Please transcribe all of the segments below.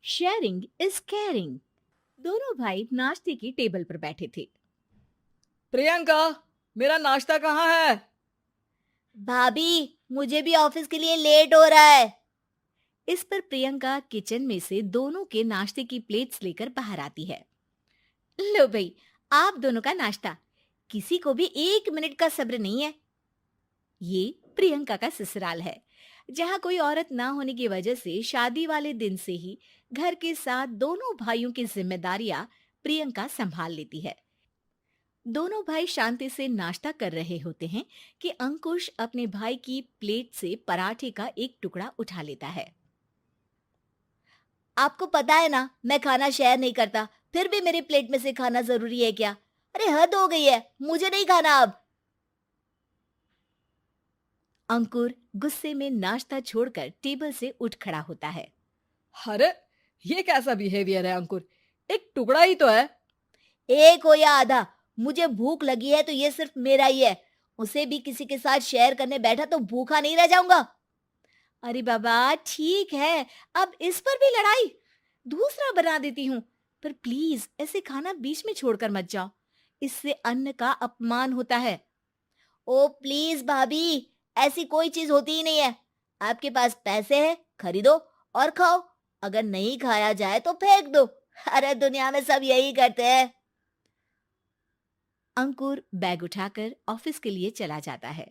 Sharing is caring. दोनों भाई नाश्ते की टेबल पर बैठे थे। प्रियंका, मेरा नाश्ता कहाँ है? भाभी, मुझे भी ऑफिस के लिए लेट हो रहा है। इस पर प्रियंका किचन में से दोनों के नाश्ते की प्लेट्स लेकर बाहर आती है। लो भाई, आप दोनों का नाश्ता। किसी को भी 1 मिनट का सब्र नहीं है। ये प्रियंका का ससुराल है, जहाँ कोई औरत ना होने की वजह से शादी वाले दिन से ही घर के साथ दोनों भाइयों की जिम्मेदारियां प्रियंका संभाल लेती है। दोनों भाई शांति से नाश्ता कर रहे होते हैं कि अंकुश अपने भाई की प्लेट से पराठे का एक टुकड़ा उठा लेता है। आपको पता है ना, मैं खाना शेयर नहीं करता, फिर भी मेरी प्लेट में से खाना जरूरी है क्या? अरे हद हो गई है, मुझे नहीं खाना अब। अंकुर गुस्से में नाश्ता छोड़कर टेबल से उठ खड़ा होता है। अरे, ये कैसा बिहेवियर है अंकुर? एक टुकड़ा ही तो है। एक हो या आधा, मुझे भूख लगी है तो ये सिर्फ मेरा ही है। उसे भी किसी के साथ शेयर करने बैठा तो भूखा नहीं रह जाऊंगा। अरे बाबा ठीक है, अब इस पर भी लड़ाई। दूसरा बना देती हूँ, पर प्लीज ऐसे खाना बीच में छोड़कर मत जाओ। इससे अन्न का अपमान होता है। ओ प्लीज भाभी, ऐसी कोई चीज होती ही नहीं है। आपके पास पैसे हैं, खरीदो और खाओ। अगर नहीं खाया जाए तो फेंक दो। अरे दुनिया में सब यही करते हैं। अंकुर बैग उठाकर ऑफिस के लिए चला जाता है,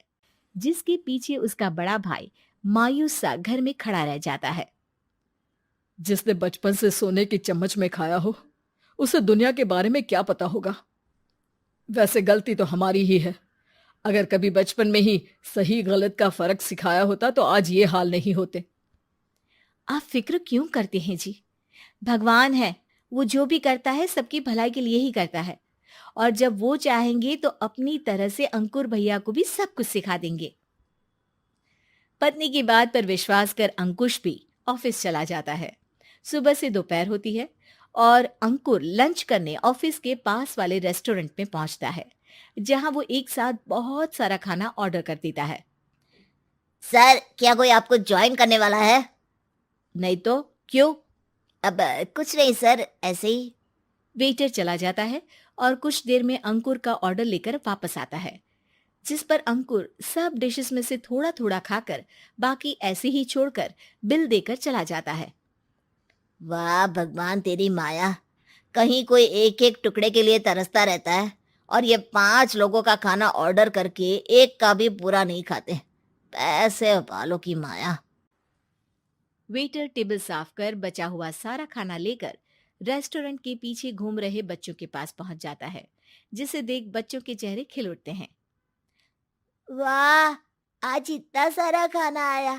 जिसके पीछे उसका बड़ा भाई मायूस सा घर में खड़ा रह जाता है। जिसने बचपन से सोने की चम्मच में खाया हो, उसे दुनिया के बारे में क्या पता होगा। वैसे गलती तो हमारी ही है। अगर कभी बचपन में ही सही गलत का फर्क सिखाया होता तो आज ये हाल नहीं होते। आप फिक्र क्यों करते हैं जी? भगवान है, वो जो भी करता है सबकी भलाई के लिए ही करता है। और जब वो चाहेंगे तो अपनी तरह से अंकुर भैया को भी सब कुछ सिखा देंगे। पत्नी की बात पर विश्वास कर अंकुश भी ऑफिस चला जाता है। सुबह से दोपहर होती है और अंकुर लंच करने ऑफिस के पास वाले रेस्टोरेंट में पहुंचता है, जहां वो एक साथ बहुत सारा खाना ऑर्डर कर देता है। सर, क्या कोई आपको ज्वाइन करने वाला है? नहीं तो क्यों? अब कुछ नहीं सर, ऐसे ही। वेटर चला जाता है और कुछ देर में अंकुर का ऑर्डर लेकर वापस आता है, जिस पर अंकुर सब डिशेस में से थोड़ा थोड़ा खाकर बाकी ऐसे ही छोड़कर बिल देकर चला जाता है। वाह भगवान, तेरी माया। कहीं कोई एक एक टुकड़े के लिए तरसता रहता है और ये 5 लोगों का खाना ऑर्डर करके एक का भी पूरा नहीं खाते। पैसे वालों की माया। वेटर टेबल साफ कर बचा हुआ सारा खाना लेकर रेस्टोरेंट के पीछे घूम रहे बच्चों के पास पहुंच जाता है, जिसे देख बच्चों के चेहरे खिल उठते हैं। वाह, आज इतना सारा खाना आया।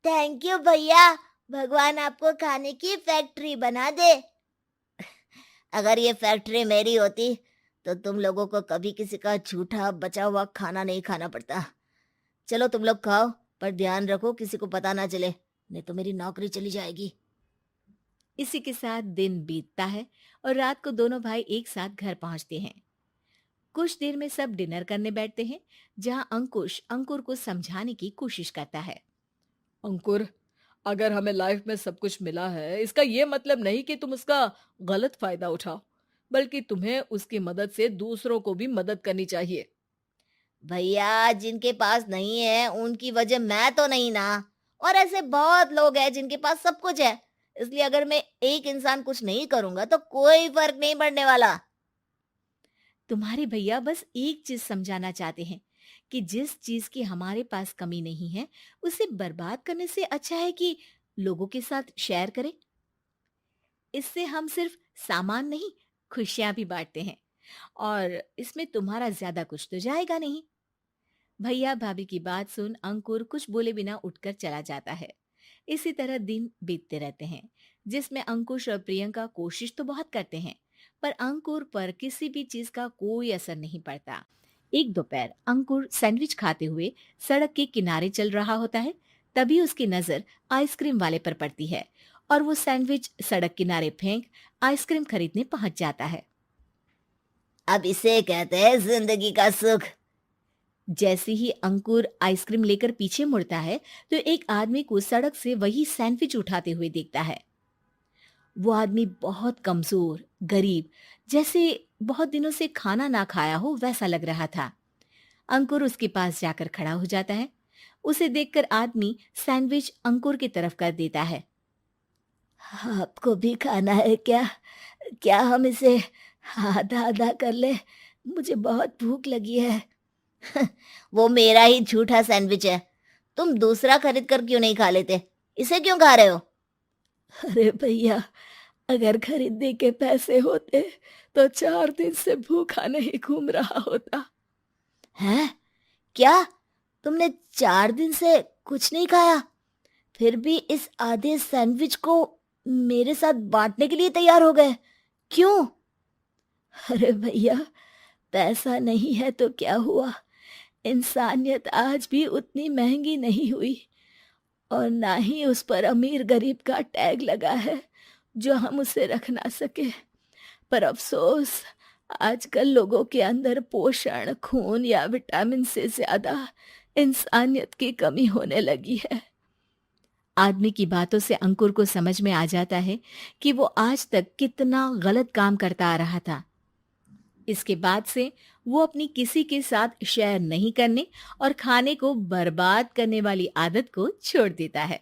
थैंक यू भैया। भगवान आपको खाने की फैक्ट्री बना दे। अगर ये फैक्ट्री मेरी होती तो तुम लोगों को कभी किसी का झूठा बचा हुआ खाना नहीं खाना पड़ता। चलो तुम लोग खाओ, पर ध्यान रखो किसी को पता ना चले, नहीं तो मेरी नौकरी चली जाएगी। इसी के साथ दिन बीतता है और रात को दोनों भाई एक साथ घर पहुंचते हैं। कुछ देर में सब डिनर करने बैठते हैं, जहां अंकुश अंकुर को समझाने की कोशिश करता है। अंकुर, अगर हमें लाइफ में सब कुछ मिला है, इसका ये मतलब नहीं कि तुम उसका गलत फायदा उठाओ, बल्कि तुम्हें उसकी मदद से दूसरों को भी मदद करनी चाहिए। भैया, जिनके पास नहीं है उनकी वजह मैं तो नहीं ना। और ऐसे बहुत लोग हैं जिनके पास सब कुछ है। इसलिए अगर मैं एक इंसान कुछ नहीं करूंगा तो कोई फर्क नहीं पड़ने वाला। तुम्हारे भैया बस एक चीज समझाना चाहते हैं कि जिस चीज की हमारे पास कमी नहीं है, उसे बर्बाद करने से अच्छा है कि लोगों के साथ शेयर करें। इससे हम सिर्फ सामान नहीं, खुशियां भी बांटते हैं, और इसमें तुम्हारा ज्यादा कुछ तो जाएगा नहीं। भैया भाभी की बात सुन अंकुर कुछ बोले बिना उठकर चला जाता है। इसी तरह दिन बीतते रहते हैं, जिसमें अंकुश और प्रियंका कोशिश तो बहुत करते हैं, पर अंकुर पर किसी भी चीज का कोई असर नहीं पड़ता। एक दोपहर अंकुर सैंडविच खाते हुए सड़क के किनारे चल रहा होता है। तभी उसकी नजर आइसक्रीम वाले पर पड़ती है और वो सैंडविच सड़क किनारे फेंक आइसक्रीम खरीदने पहुंच जाता है। अब इसे कहते हैं जिंदगी का सुख। जैसे ही अंकुर आइसक्रीम लेकर पीछे मुड़ता है, तो एक आदमी को सड़क से वही सैंडविच उठाते हुए देखता है। वो आदमी बहुत कमजोर, गरीब, जैसे बहुत दिनों से खाना ना खाया हो वैसा लग रहा था। अंकुर उसके पास जाकर खड़ा हो जाता है। उसे देखकर आदमी सैंडविच अंकुर की तरफ कर देता है। आपको भी खाना है क्या? क्या हम इसे आधा आधा कर ले? मुझे बहुत भूख लगी है। वो मेरा ही झूठा सैंडविच है। तुम दूसरा खरीद कर क्यों नहीं खा लेते? इसे क्यों खा रहे हो? अरे भैया, अगर खरीदने के पैसे होते तो 4 दिन से भूखा नहीं घूम रहा होता। हैं? क्या? तुमने 4 दिन से कुछ नहीं खाया, फिर भी इस आधे सैंडविच को मेरे साथ बांटने के लिए तैयार हो गए? क्यों? अरे भैया, पैसा नहीं है तो क्या हुआ, इंसानियत आज भी उतनी महंगी नहीं हुई, और ना ही उस पर अमीर गरीब का टैग लगा है जो हम उसे रख ना सके। पर अफसोस, आजकल लोगों के अंदर पोषण, खून या विटामिन से ज्यादा इंसानियत की कमी होने लगी है। आदमी की बातों से अंकुर को समझ में आ जाता है कि वो आज तक कितना गलत काम करता आ रहा था। इसके बाद से वो अपनी किसी के साथ शेयर नहीं करने और खाने को बर्बाद करने वाली आदत को छोड़ देता है।